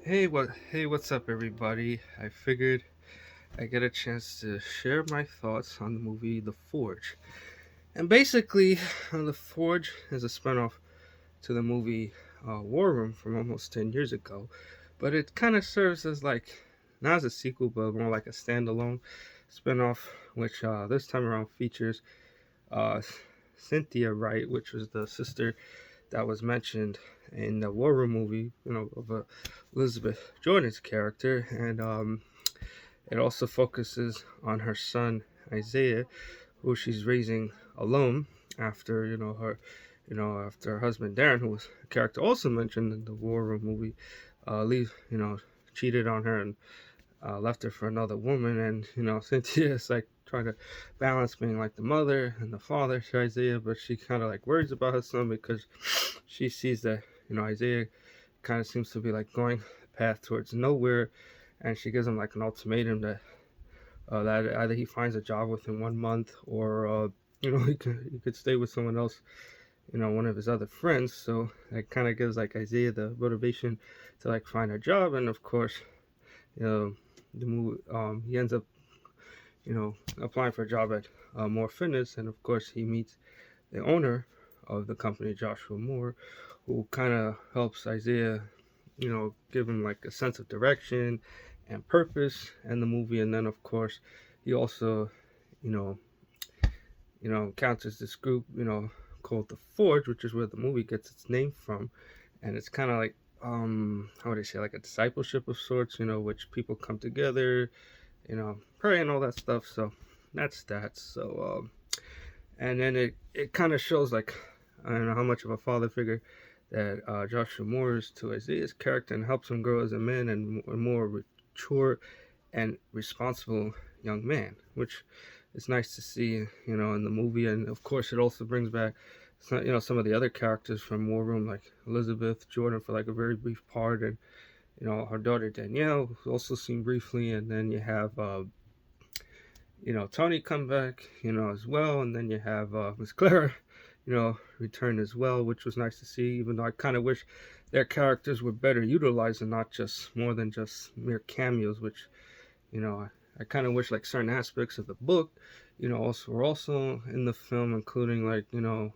What's up, everybody? I figured I get a chance to share my thoughts on the movie The Forge. And basically, The Forge is a spinoff to the movie War Room from almost 10 years ago. But it kind of serves as not as a sequel, but more like a standalone spinoff, which this time around features uh, Cynthia Wright, which was the sister that was mentioned in the War Room movie, of Elizabeth Jordan's character, and it also focuses on her son Isaiah, who she's raising alone after after her husband Darren, who was a character also mentioned in the War Room movie, leave cheated on her and left her for another woman, and Cynthia is like trying to balance being like the mother and the father to Isaiah, but she kind of like worries about her son because she sees that Isaiah kind of seems to be like going the path towards nowhere, and she gives him like an ultimatum that either he finds a job within 1 month or he could stay with someone else, one of his other friends. So that kind of gives like Isaiah the motivation to like find a job, and of course, you know, he ends up applying for a job at Moore Fitness, and of course he meets the owner of the company, Joshua Moore, who kind of helps Isaiah, give him like a sense of direction and purpose in the movie. And then of course he also, you know, encounters this group, called the Forge, which is where the movie gets its name from, and it's kind of like how would I say, like a discipleship of sorts, which people come together, pray and all that stuff. So that's that. So and then it kind of shows like, I don't know how much of a father figure that Joshua Moore is to Isaiah's character, and helps him grow as a man and a more mature and responsible young man, which is nice to see, in the movie. And of course, it also brings back some of the other characters from War Room, like Elizabeth Jordan for like a very brief part, and her daughter Danielle, who also seen briefly, and then you have Tony come back, as well, and then you have Miss Clara, return as well, which was nice to see. Even though I kind of wish their characters were better utilized and not just more than just mere cameos, which I kind of wish like certain aspects of the book, also were also in the film, including like the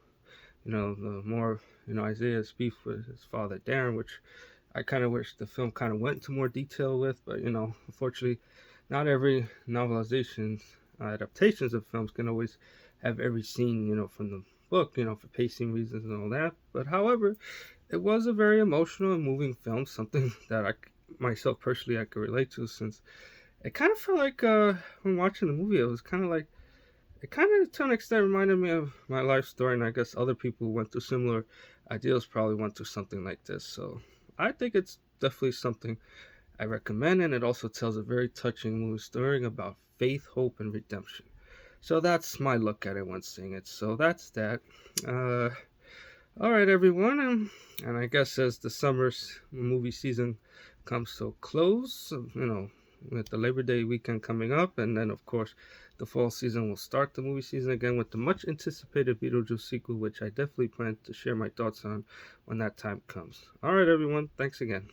more Isaiah's beef with his father Darren, which I kind of wish the film kind of went into more detail with, but unfortunately, not every novelization adaptations of films can always have every scene from the book, for pacing reasons and all that. But however, it was a very emotional and moving film, something that I myself personally I could relate to, since it kind of felt like when watching the movie, it was kind of like, it kind of to an extent reminded me of my life story, and I guess other people who went through similar ideals probably went through something like this. So I think it's definitely something I recommend, and it also tells a very touching movie story about faith, hope, and redemption. So that's my look at it when seeing it. So that's that. Uh, all right, everyone, and I guess as the summer movie season comes to a close, with the Labor Day weekend coming up, and then of course the fall season will start the movie season again with the much anticipated Beetlejuice sequel, which I definitely plan to share my thoughts on when that time comes. All right, everyone, thanks again.